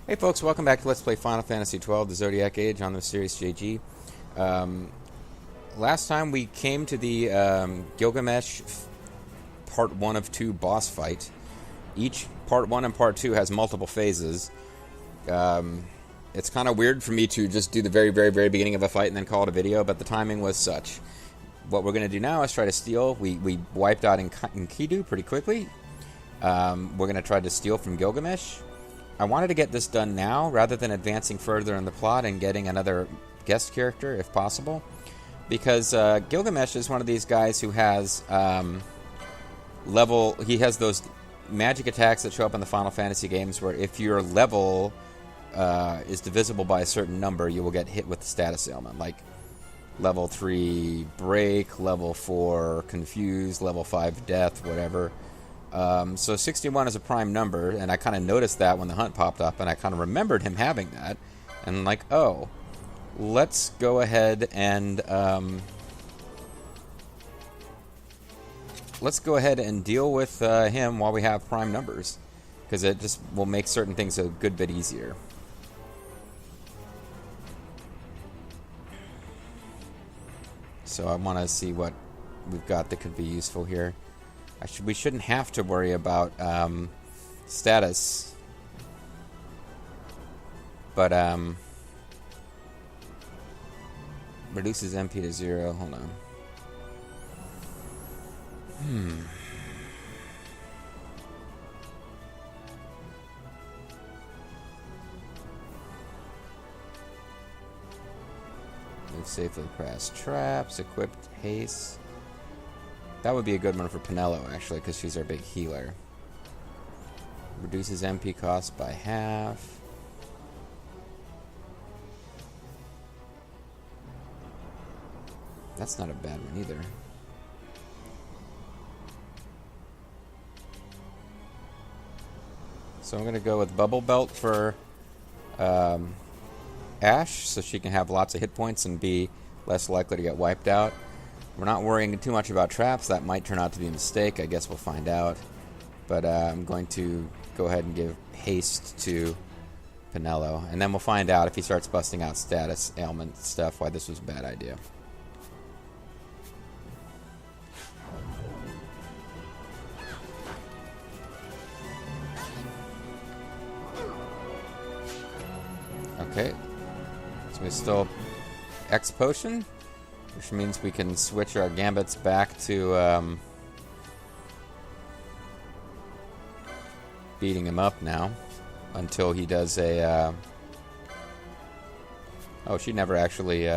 Hey folks, welcome back to Let's Play Final Fantasy XII, the Zodiac Age on the MysteriousJG. Last time we came to the Gilgamesh Part 1 of 2 boss fight. Each Part 1 and Part 2 has multiple phases. It's kind of weird for me to just do the very beginning of a fight and then call it a video, but the timing was such. What we're going to do now is try to steal. We wiped out Enkidu pretty quickly. We're going to try to steal from Gilgamesh. I wanted to get this done now, rather than advancing further in the plot and getting another guest character, if possible. Because Gilgamesh is one of these guys who has he has those magic attacks that show up in the Final Fantasy games, where if your level is divisible by a certain number, you will get hit with the status ailment. Like level 3 break, level 4 confused, level 5 death, whatever. So 61 is a prime number, and I kind of noticed that when the hunt popped up, and I kind of remembered him having that, and like, oh, let's go ahead and deal with him while we have prime numbers, because it just will make certain things a good bit easier. So I want to see what we've got that could be useful here. We shouldn't have to worry about status, but reduces MP to 0. Hold on. Move safely past traps. Equipped haste. That would be a good one for Pinello, actually, because she's our big healer. Reduces MP cost by half. That's not a bad one either. So I'm going to go with Bubble Belt for Ash, so she can have lots of hit points and be less likely to get wiped out. We're not worrying too much about traps. That might turn out to be a mistake. I guess we'll find out. But I'm going to go ahead and give haste to Pinello. And then we'll find out if he starts busting out status ailment stuff why this was a bad idea. Okay. So we still X potion, which means we can switch our gambits back to beating him up now until he does a oh, she never actually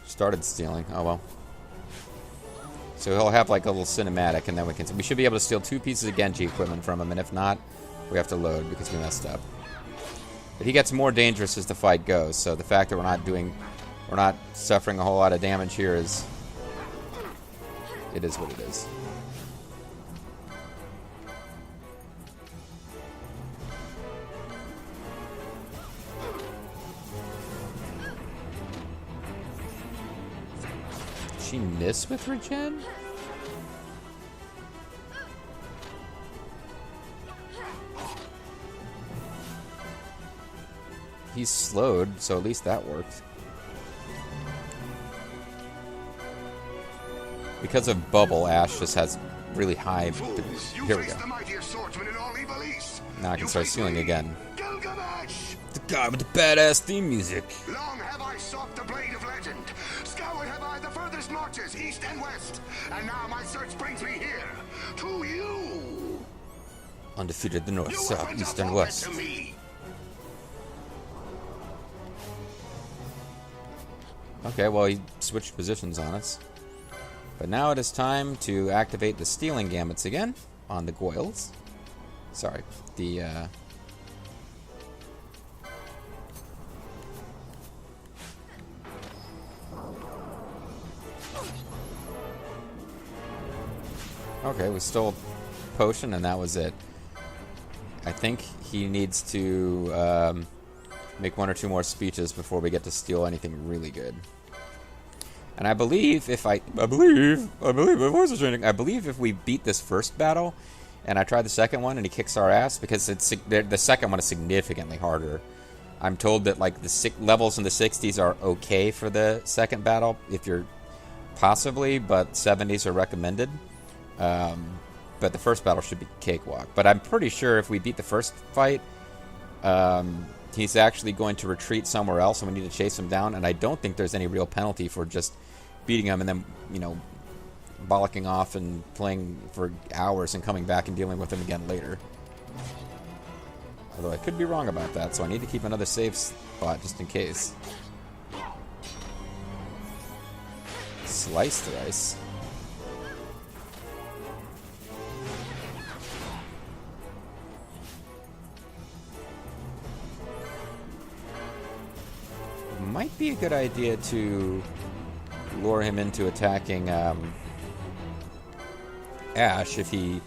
started stealing. Oh well. So he'll have like a little cinematic, and then we should be able to steal 2 pieces of Genji equipment from him, and if not, we have to load because we messed up. But he gets more dangerous as the fight goes, so the fact that we're not suffering a whole lot of damage here it is what it is. Did she miss with regen? He's slowed, so at least that worked. Because of Bubble, Ash just has really high... Here we go. Now I can start stealing again. Gilgamesh! The guy with the badass theme music. Long have I sought the blade of legend. Scoured have I the furthest marches, east and west. And now my search brings me here, to you. Undefeated the north, You south, weapons east, are and foreign west. to me. Okay, well, he switched positions on us. But now it is time to activate the stealing gambits again on the Goyles. Sorry, the okay, we stole a potion and that was it. I think he needs to make 1 or 2 more speeches before we get to steal anything really good. And I believe if my voice is changing. I believe if we beat this first battle and I tried the second one, and he kicks our ass because the second one is significantly harder. I'm told that like the levels in the 60s are okay for the second battle, if you're possibly, but 70s are recommended. But the first battle should be cakewalk. But I'm pretty sure if we beat the first fight, he's actually going to retreat somewhere else, and we need to chase him down. And I don't think there's any real penalty for just beating him and then, you know, bollocking off and playing for hours and coming back and dealing with him again later. Although I could be wrong about that, so I need to keep another save spot just in case. Slice thrice. Might be a good idea to lure him into attacking Ash if he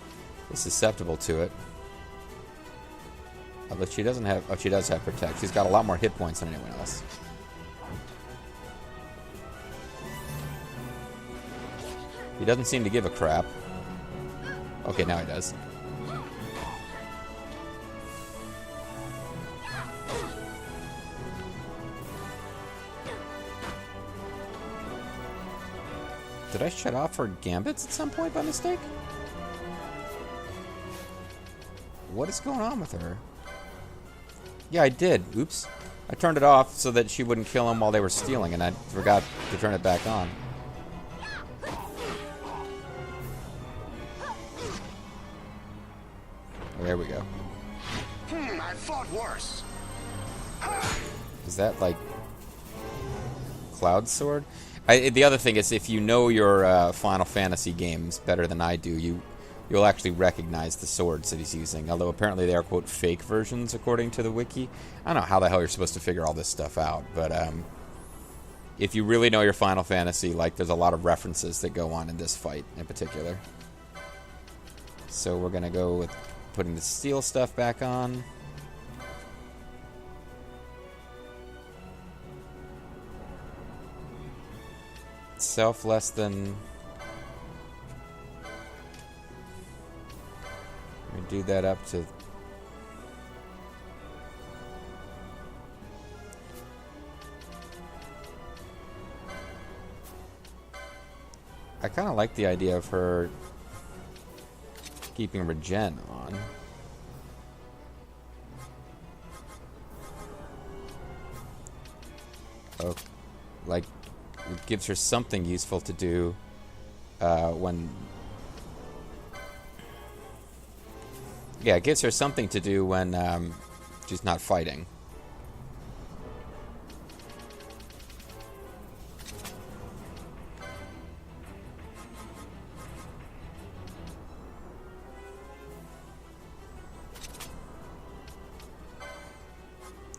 is susceptible to it. Although she doesn't have... Oh, she does have Protect. She's got a lot more hit points than anyone else. He doesn't seem to give a crap. Okay, now he does. Did I shut off her gambits at some point by mistake? What is going on with her? Yeah, I did. Oops. I turned it off so that she wouldn't kill him while they were stealing, and I forgot to turn it back on. Oh, there we go. I fought worse. Is that like Cloud Sword? The other thing is, if you know your Final Fantasy games better than I do, you'll actually recognize the swords that he's using. Although apparently they are, quote, fake versions, according to the wiki. I don't know how the hell you're supposed to figure all this stuff out, but if you really know your Final Fantasy, like, there's a lot of references that go on in this fight in particular. So we're going to go with putting the steel stuff back on. Self less than... Let me do that up to... I kind of like the idea of her keeping regen on. Oh, like, it gives her something useful to do when... Yeah, it gives her something to do when she's not fighting.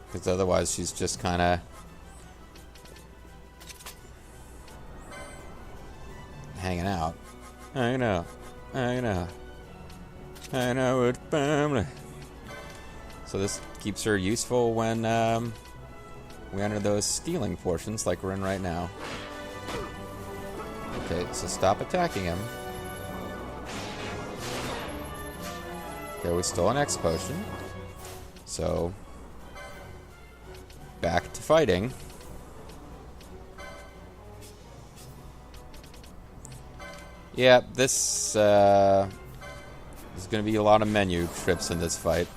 Because otherwise she's just kind of... hanging out. I know it's family. So this keeps her useful when we enter those stealing portions like we're in right now. Okay, so stop attacking him. Okay, we stole an X potion. So back to fighting. Yeah, this there's going to be a lot of menu trips in this fight.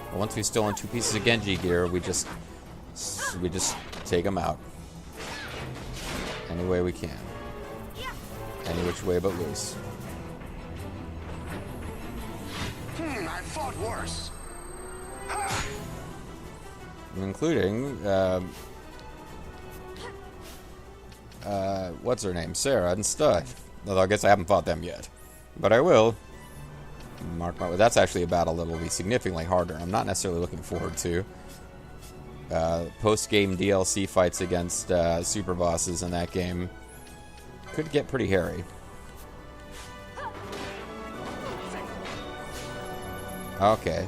But once we've stolen 2 pieces of Genji gear, we just take them out any way we can, any which way but loose. I fought worse. Including what's her name? Sarah and Stud. Although I guess I haven't fought them yet. But I will. Mark my... That's actually a battle that will be significantly harder. I'm not necessarily looking forward to. Post-game DLC fights against super bosses in that game could get pretty hairy. Okay.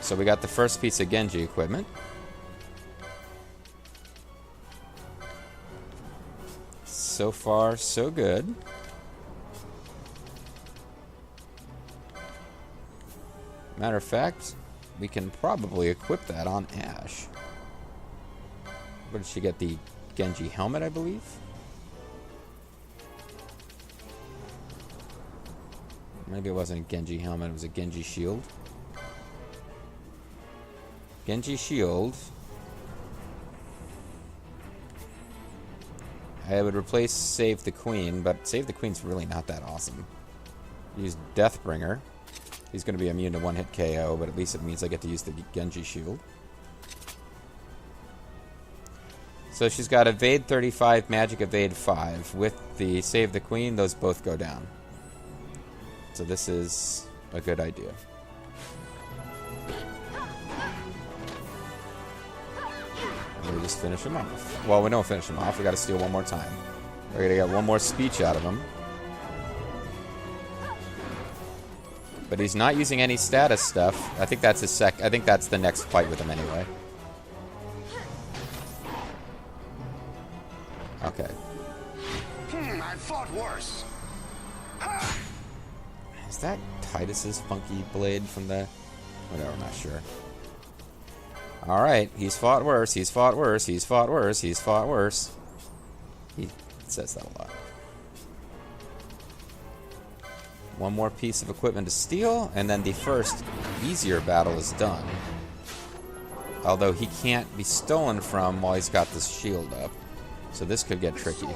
So we got the first piece of Genji equipment. So far, so good. Matter of fact, we can probably equip that on Ash. What did she get? The Genji helmet, I believe? Maybe it wasn't a Genji helmet, it was a Genji shield. Genji shield. I would replace Save the Queen, but Save the Queen's really not that awesome. Use Deathbringer. He's going to be immune to one-hit KO, but at least it means I get to use the Genji shield. So she's got Evade 35, Magic Evade 5. With the Save the Queen, those both go down. So this is a good idea. And we just finish him off. Well, we don't finish him off. We got to steal one more time. We're going to get one more speech out of him. But he's not using any status stuff. I think that's his I think that's the next fight with him anyway. Okay. I fought worse. Is that Titus's funky blade from the... Whatever, I'm not sure. Alright, he's fought worse, he's fought worse, he's fought worse, he's fought worse. He says that a lot. One more piece of equipment to steal, and then the first, easier battle is done. Although he can't be stolen from while he's got this shield up. So this could get tricky.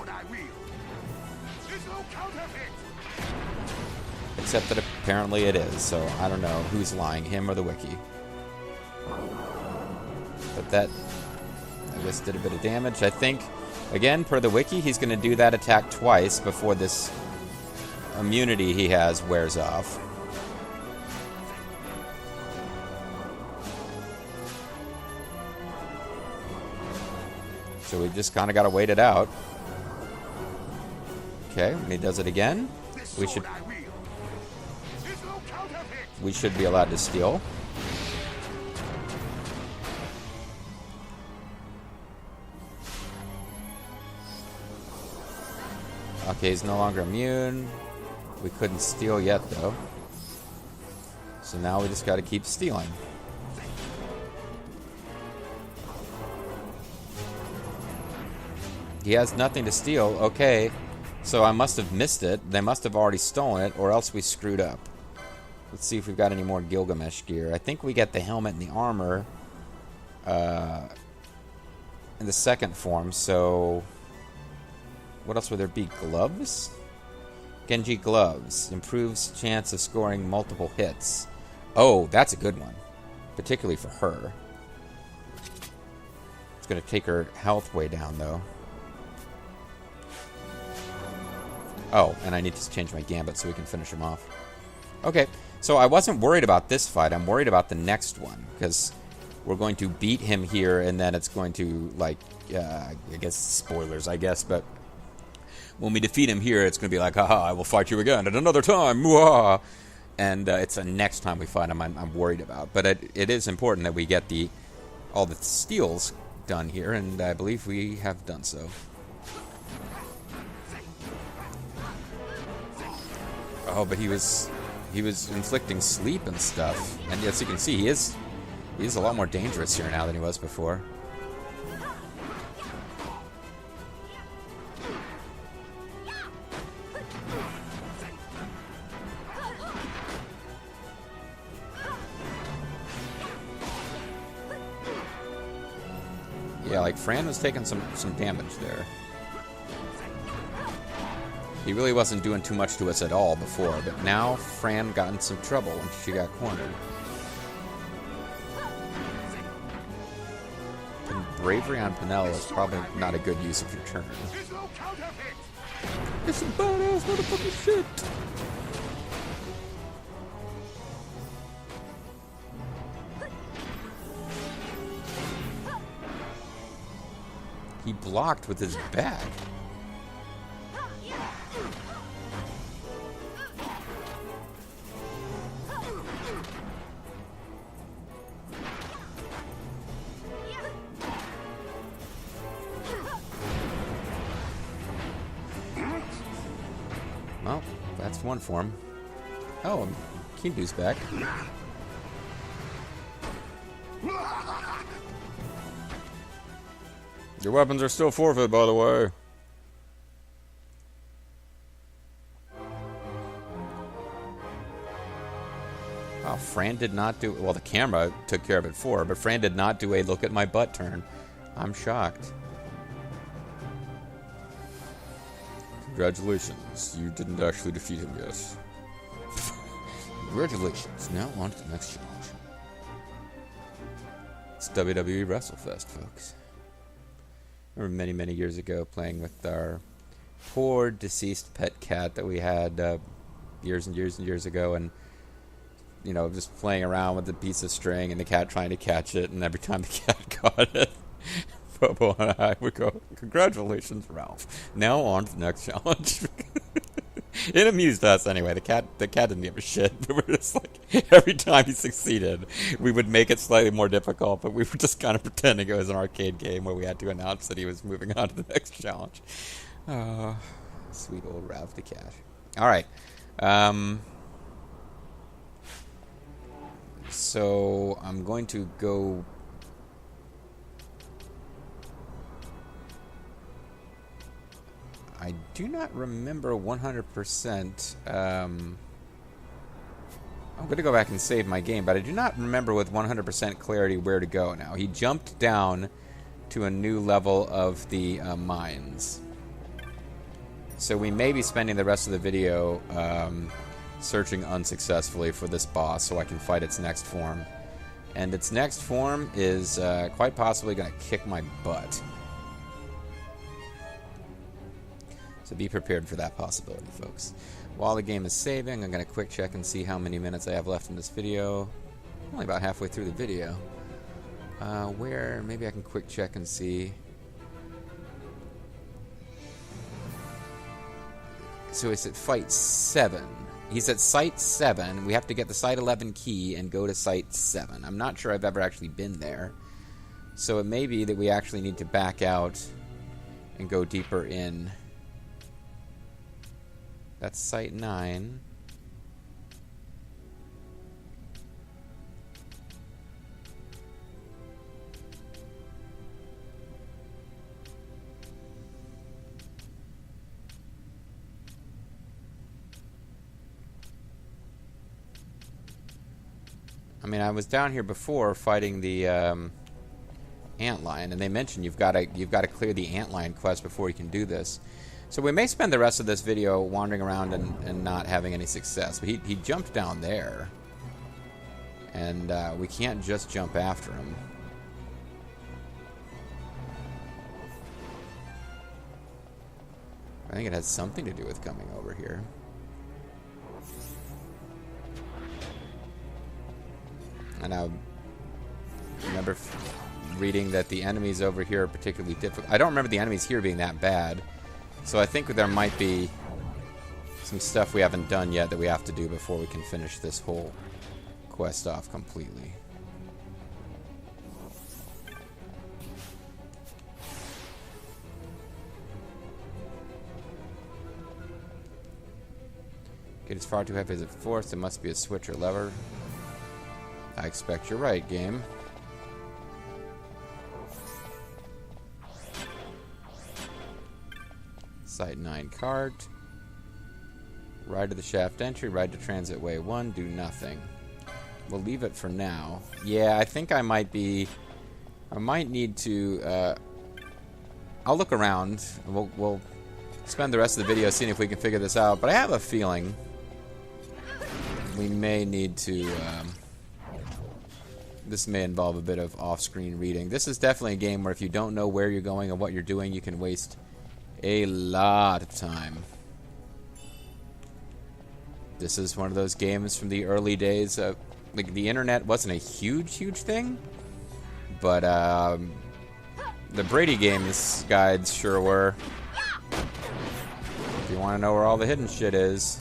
Except that apparently it is, so I don't know who's lying, him or the wiki. But that, I guess, did a bit of damage. I think, again, per the wiki, he's going to do that attack twice before this immunity he has wears off. So we just kind of got to wait it out. Okay, when he does it again, we should be allowed to steal. Okay, he's no longer immune. We couldn't steal yet, though. So now we just got to keep stealing. He has nothing to steal. Okay, so I must have missed it. They must have already stolen it, or else we screwed up. Let's see if we've got any more Gilgamesh gear. I think we get the helmet and the armor in the second form, so... What else would there be? Gloves? Genji gloves. Improves chance of scoring multiple hits. Oh, that's a good one. Particularly for her. It's going to take her health way down, though. Oh, and I need to change my gambit so we can finish him off. Okay, so I wasn't worried about this fight. I'm worried about the next one, because we're going to beat him here, and then it's going to, like, I guess spoilers, I guess, but when we defeat him here, it's going to be like, haha, I will fight you again at another time, mwah! And it's the next time we fight him I'm worried about. But it is important that we get all the steals done here, and I believe we have done so. Oh, but he was inflicting sleep and stuff. And as you can see, he is a lot more dangerous here now than he was before. Yeah, like Fran was taking some damage there. He really wasn't doing too much to us at all before, but now Fran got in some trouble when she got cornered. And bravery on Penel is probably not a good use of your turn. It's some badass motherfucking shit! He blocked with his back. Well, that's one form. Oh, Kindu's back. Your weapons are still forfeit, by the way. Oh, Fran did not do... Well, the camera took care of it for her, but Fran did not do a look at my butt turn. I'm shocked. Congratulations. You didn't actually defeat him yet. Congratulations. Now on to the next challenge. It's WWE WrestleFest, folks. I remember many, many years ago playing with our poor deceased pet cat that we had years and years and years ago, and you know, just playing around with a piece of string and the cat trying to catch it, and every time the cat caught it, Bobo and I would go, "Congratulations, Ralph. Now on to the next challenge." It amused us anyway. The cat didn't give a shit. We were just like, every time he succeeded, we would make it slightly more difficult, but we were just kind of pretending it was an arcade game where we had to announce that he was moving on to the next challenge. Oh, sweet old Ralph the cat. All right. So I'm going to go... I do not remember 100%. I'm going to go back and save my game, but I do not remember with 100% clarity where to go now. He jumped down to a new level of the mines. So we may be spending the rest of the video searching unsuccessfully for this boss so I can fight its next form. And its next form is quite possibly going to kick my butt. So be prepared for that possibility, folks. While the game is saving, I'm going to quick check and see how many minutes I have left in this video. Only about halfway through the video. Where, maybe I can quick check and see. So it's at Fight 7. He's at Site 7. We have to get the Site 11 key and go to Site 7. I'm not sure I've ever actually been there. So it may be that we actually need to back out and go deeper in. That's Site 9. I mean, I was down here before fighting the antlion, and they mentioned you've got to clear the antlion quest before you can do this. So we may spend the rest of this video wandering around and not having any success. But he jumped down there, and we can't just jump after him. I think it has something to do with coming over here. And I remember reading that the enemies over here are particularly difficult. I don't remember the enemies here being that bad. So I think there might be some stuff we haven't done yet that we have to do before we can finish this whole quest off completely. It is far too heavy as a force. There must be a switch or lever. I expect you're right, game. Site 9 cart. Ride to the shaft entry. Ride to transit way 1. Do nothing. We'll leave it for now. Yeah, I think I might be... I might need to... I'll look around. We'll spend the rest of the video seeing if we can figure this out. But I have a feeling we may need to... this may involve a bit of off-screen reading. This is definitely a game where if you don't know where you're going and what you're doing, you can waste a lot of time. This is one of those games from the early days. Like, the internet wasn't a huge thing, but the Brady Games guides sure were. If you want to know where all the hidden shit is,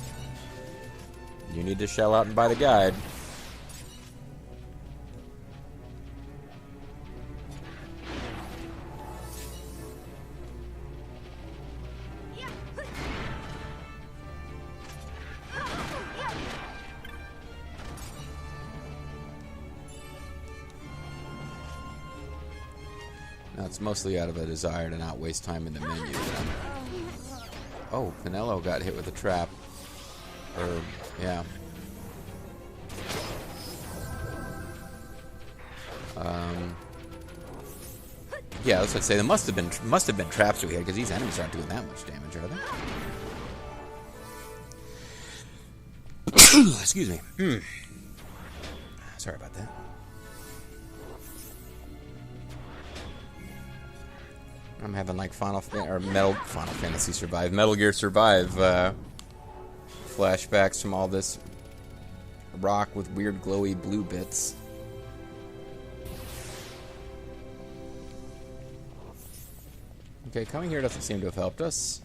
you need to shell out and buy the guide. it's mostly out of a desire to not waste time in the menu. Oh, Canelo got hit with a trap. Or, yeah. Yeah, let's say there must have been traps we had, because these enemies aren't doing that much damage, are they? Excuse me. Sorry about that. I'm having like Final Fantasy Survive, Metal Gear Survive flashbacks from all this rock with weird glowy blue bits. Okay, coming here doesn't seem to have helped us.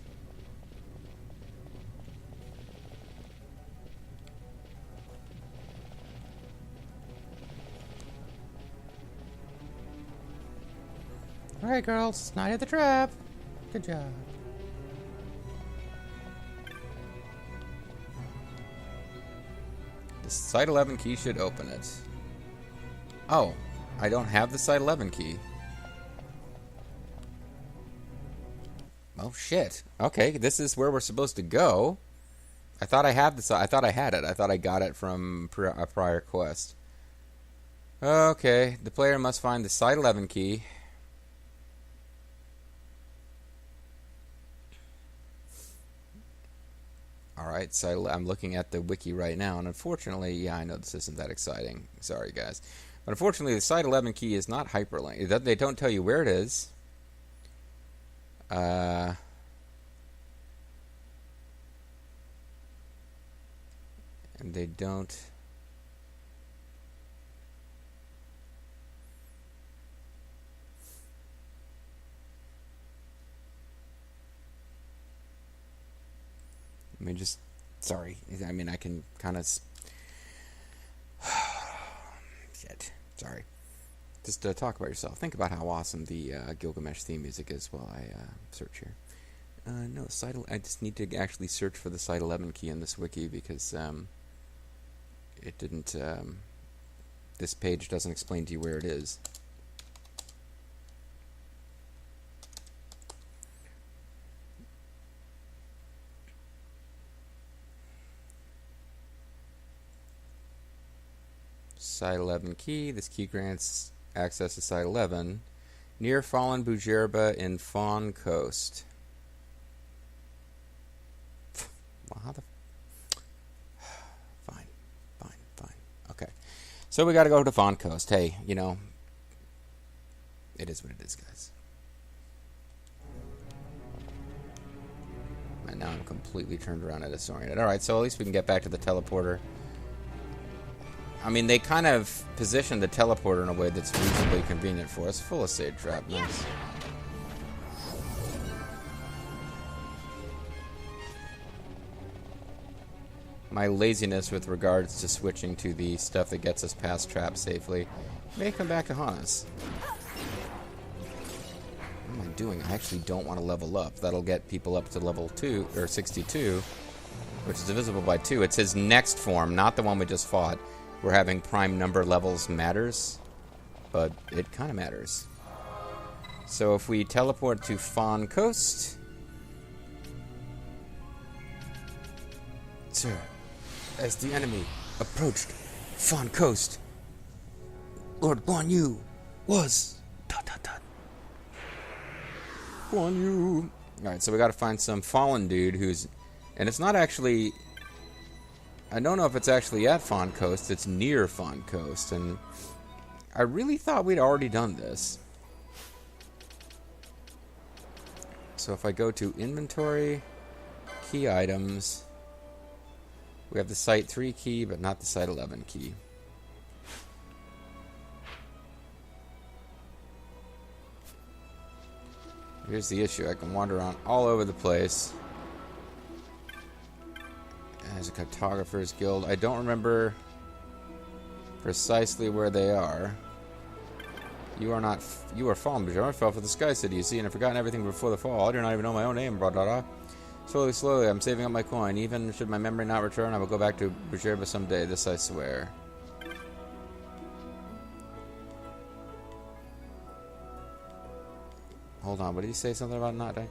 Alright, girls, night at the trap. Good job. The Site 11 key should open it. Oh, I don't have the Site 11 key. Oh shit. Okay, this is where we're supposed to go. I thought I had I thought I had it. I thought I got it from a prior quest. Okay, the player must find the Site 11 key. Alright, so I'm looking at the wiki right now, and unfortunately, yeah, I know this isn't that exciting. Sorry, guys. But unfortunately, the Site 11 key is not hyperlinked. They don't tell you where it is. And they don't... I mean, just... Sorry. I mean, I can kind of... Shit. Sorry. Just talk about yourself. Think about how awesome the Gilgamesh theme music is while I search here. No, I just need to actually search for the Site 11 key in this wiki because it didn't... this page doesn't explain to you where it is. Site 11 key. This key grants access to Site 11 near fallen Bujerba in Fawn Coast. Well, how the... Fine. Okay. So we gotta go to Fawn Coast. Hey, you know, it is what it is, guys. And now I'm completely turned around and disoriented. Alright, so at least we can get back to the teleporter. I mean, they kind of positioned the teleporter in a way that's reasonably convenient for us. Full of sage trap, nice. My laziness with regards to switching to the stuff that gets us past traps safely may come back to haunt us. What am I doing? I actually don't want to level up. That'll get people up to level 2, or 62, which is divisible by 2. It's his next form, not the one we just fought. Where having prime number levels matters, but it kind of matters. So if we teleport to Fawn Coast... Sir, as the enemy approached Fawn Coast, Lord Guan Yu was... Guan Yu... Alright, so we gotta find some fallen dude who's... And it's not actually... I don't know if it's actually at Fawn Coast. It's near Fawn Coast, and I really thought we'd already done this. So if I go to Inventory, Key Items, we have the Site 3 key, but not the Site 11 key. Here's the issue. I can wander around all over the place. There's a Cartographer's Guild. I don't remember precisely where they are. You are fallen, but I fell for the Sky City, you see, and I've forgotten everything before the fall. I do not even know my own name, blah. Slowly, I'm saving up my coin. Even should my memory not return, I will go back to Bujerba someday, this I swear. Hold on, what did he say? Something about not dying?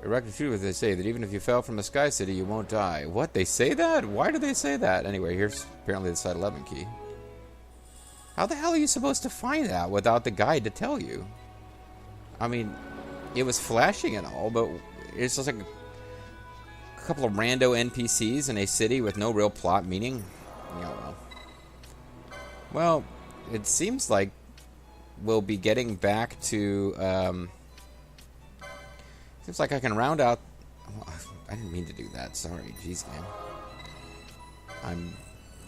Erect truth, they say that even if you fell from the Sky City, you won't die. What? They say that? Why do they say that? Anyway, here's apparently the Site 11 key. How the hell are you supposed to find that without the guide to tell you? I mean, it was flashing and all, but it's just like a couple of rando NPCs in a city with no real plot meaning. I don't know. Well, it seems like we'll be getting back to... seems like I can round out... Oh, I didn't mean to do that. Sorry. Jeez, man. I'm...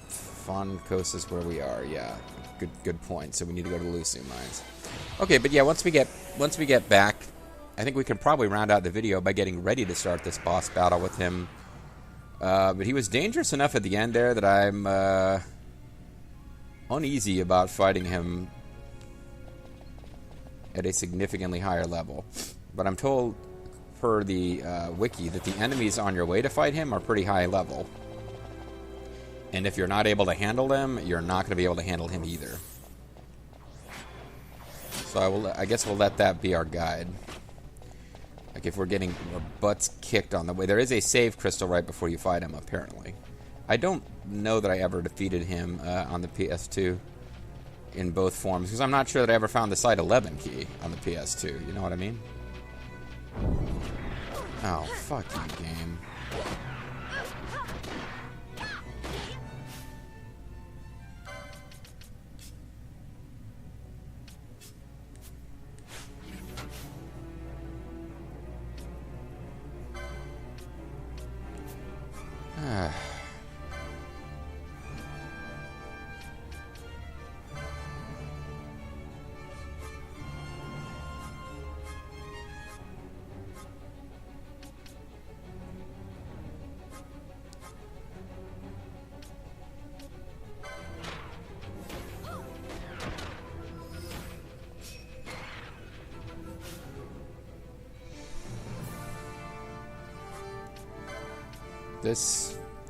Foncos is where we are. Yeah. Good point. So we need to go to Lucy Mines. Okay, but yeah, once we get back, I think we can probably round out the video by getting ready to start this boss battle with him. But he was dangerous enough at the end there that I'm uneasy about fighting him at a significantly higher level. But I'm told, per the wiki, that the enemies on your way to fight him are pretty high level. And if you're not able to handle them, you're not going to be able to handle him either. So I guess we'll let that be our guide. Like if we're getting our butts kicked on the way. There is a save crystal right before you fight him, apparently. I don't know that I ever defeated him on the PS2 in both forms, because I'm not sure that I ever found the Site 11 key on the PS2. You know what I mean? Oh, fuck you, game.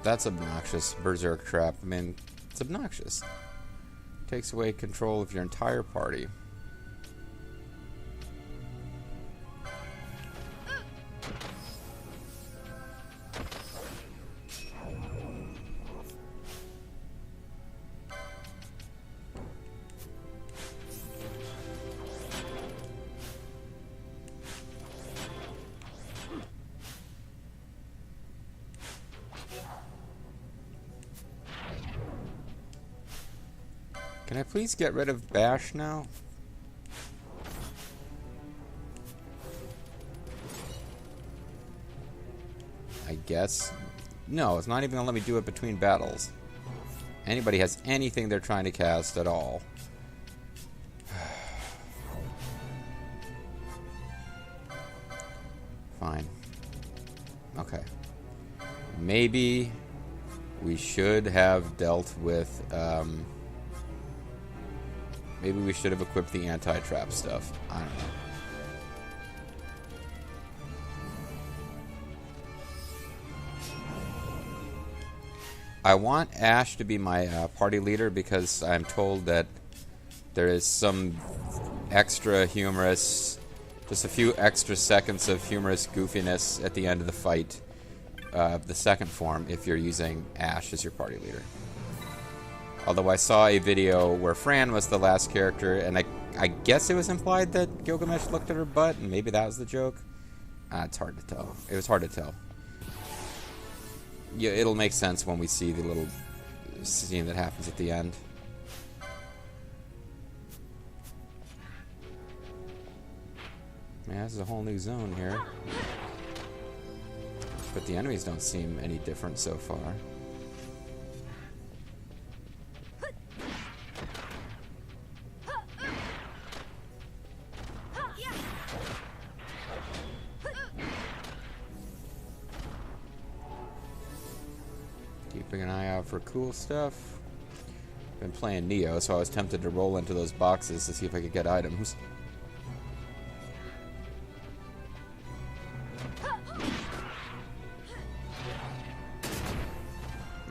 That's obnoxious. Berserk Trap. I mean, it's obnoxious. Takes away control of your entire party. Can I please get rid of Bash now? I guess. No, it's not even gonna let me do it between battles. Anybody has anything they're trying to cast at all. Fine. Okay. Maybe we should have dealt with, maybe we should have equipped the anti-trap stuff. I don't know. I want Ash to be my party leader because I'm told that there is some extra humorous, just a few extra seconds of humorous goofiness at the end of the fight, the second form, if you're using Ash as your party leader. Although I saw a video where Fran was the last character, and I guess it was implied that Gilgamesh looked at her butt, and maybe that was the joke. It's hard to tell. It was hard to tell. Yeah, it'll make sense when we see the little scene that happens at the end. Man, this is a whole new zone here. But the enemies don't seem any different so far. Keeping an eye out for cool stuff. Been playing Neo, so I was tempted to roll into those boxes to see if I could get items.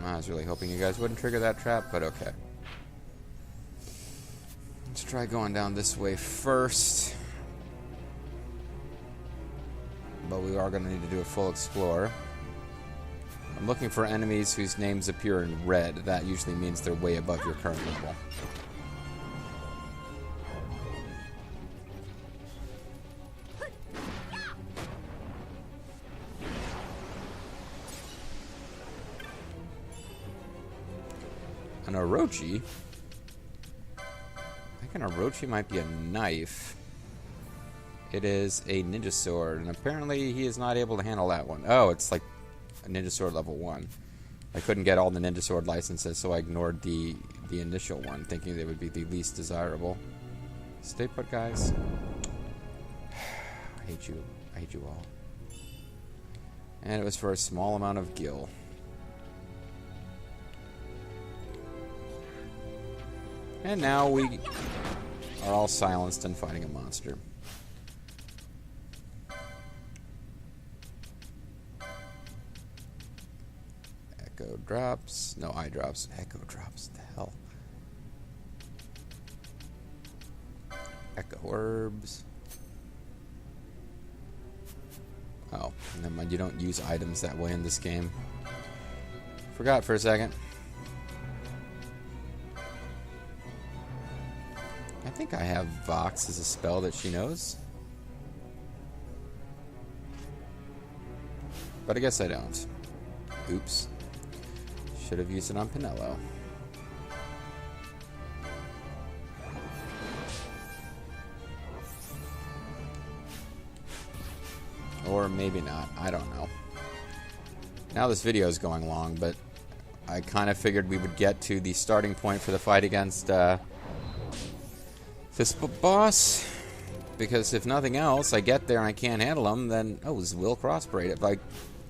I was really hoping you guys wouldn't trigger that trap, but okay. Let's try going down this way first. we are going to need to do a full explore. I'm looking for enemies whose names appear in red. That usually means they're way above your current level. An Orochi? I think an Orochi might be a knife. It is a ninja sword, and apparently he is not able to handle that one. Oh, it's like a ninja sword level 1. I couldn't get all the ninja sword licenses, so I ignored the initial one, thinking they would be the least desirable. Stay put, guys. I hate you. I hate you all. And it was for a small amount of gil. And now we are all silenced and fighting a monster. Echo drops. No, eye drops. Echo drops. What the hell? Echo herbs. Oh, never mind. You don't use items that way in this game. Forgot for a second. I think I have Vox as a spell that she knows. But I guess I don't. Oops. Should have used it on Pinello. Or maybe not. I don't know. Now this video is going long, but I kind of figured we would get to the starting point for the fight against this boss, because if nothing else, I get there and I can't handle him, then this is Will Crossbraid.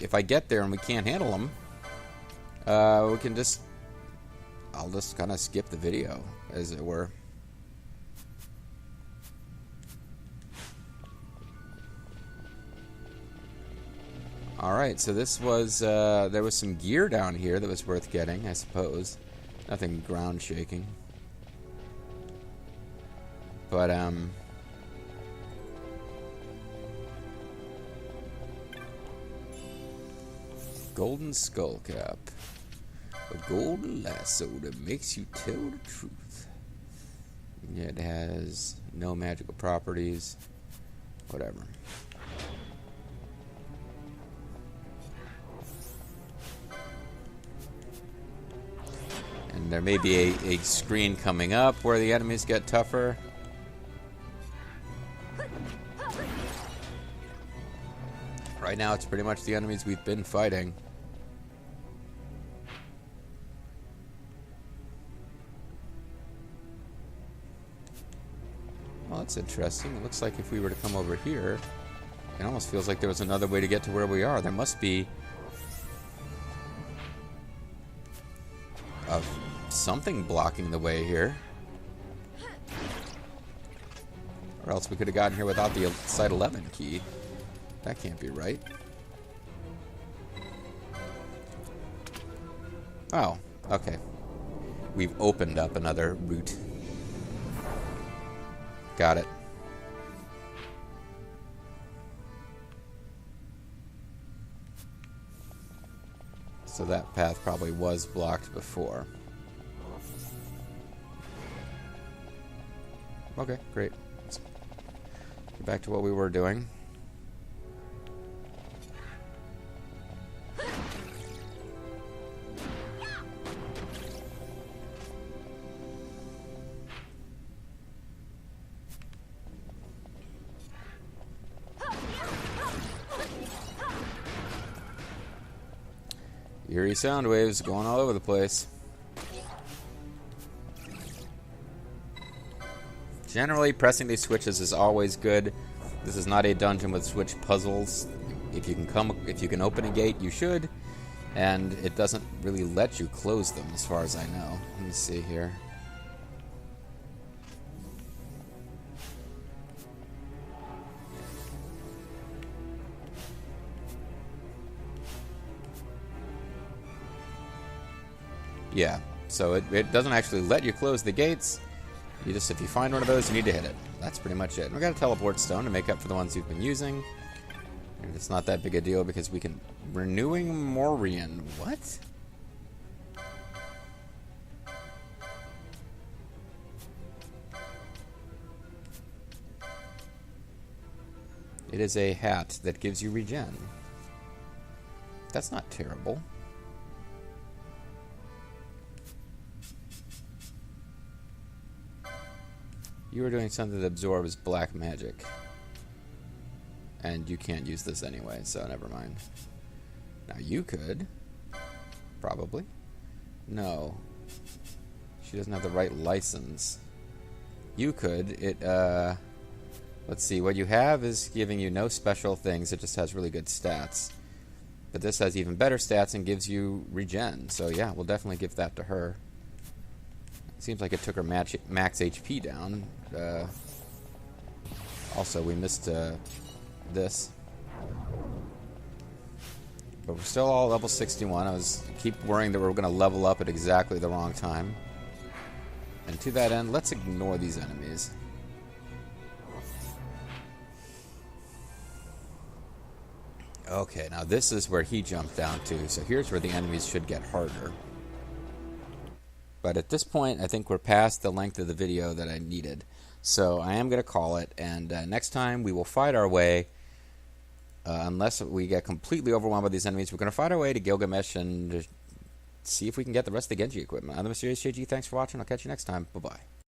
If I get there and we can't handle him, we can just I'll just kind of skip the video, as it were. Alright, so this was there was some gear down here that was worth getting, I suppose. Nothing ground shaking. But, golden skull cap. A golden lasso that makes you tell the truth. Yeah, it has no magical properties. Whatever. And there may be a screen coming up where the enemies get tougher. Right now, it's pretty much the enemies we've been fighting. Well, that's interesting. It looks like if we were to come over here, it almost feels like there was another way to get to where we are. There must be something blocking the way here. Or else we could have gotten here without the Site 11 key. That can't be right. Oh, okay. We've opened up another route. Got it. So that path probably was blocked before. Okay, great. Let's get back to what we were doing. Eerie sound waves going all over the place. Generally, pressing these switches is always good. This is not a dungeon with switch puzzles. If you can open a gate, you should. And it doesn't really let you close them, as far as I know. Let me see here. Yeah, so it doesn't actually let you close the gates. You just, if you find one of those, you need to hit it. That's pretty much it. And we got a teleport stone to make up for the ones you've been using. And it's not that big a deal because we can... Renewing Morian. What? It is a hat that gives you regen. That's not terrible. You are doing something that absorbs black magic. And you can't use this anyway, so never mind. Now you could. Probably. No. She doesn't have the right license. You could. Let's see. What you have is giving you no special things. It just has really good stats. But this has even better stats and gives you regen. So yeah, we'll definitely give that to her. Seems like it took her max HP down. Also, we missed this. But we're still all level 61. I keep worrying that we're going to level up at exactly the wrong time. And to that end, let's ignore these enemies. Okay, now this is where he jumped down to. So here's where the enemies should get harder. But at this point, I think we're past the length of the video that I needed. So I am going to call it. And next time, we will fight our way. Unless we get completely overwhelmed by these enemies, we're going to fight our way to Gilgamesh and see if we can get the rest of the Genji equipment. I'm the MysteriousJG. Thanks for watching. I'll catch you next time. Bye-bye.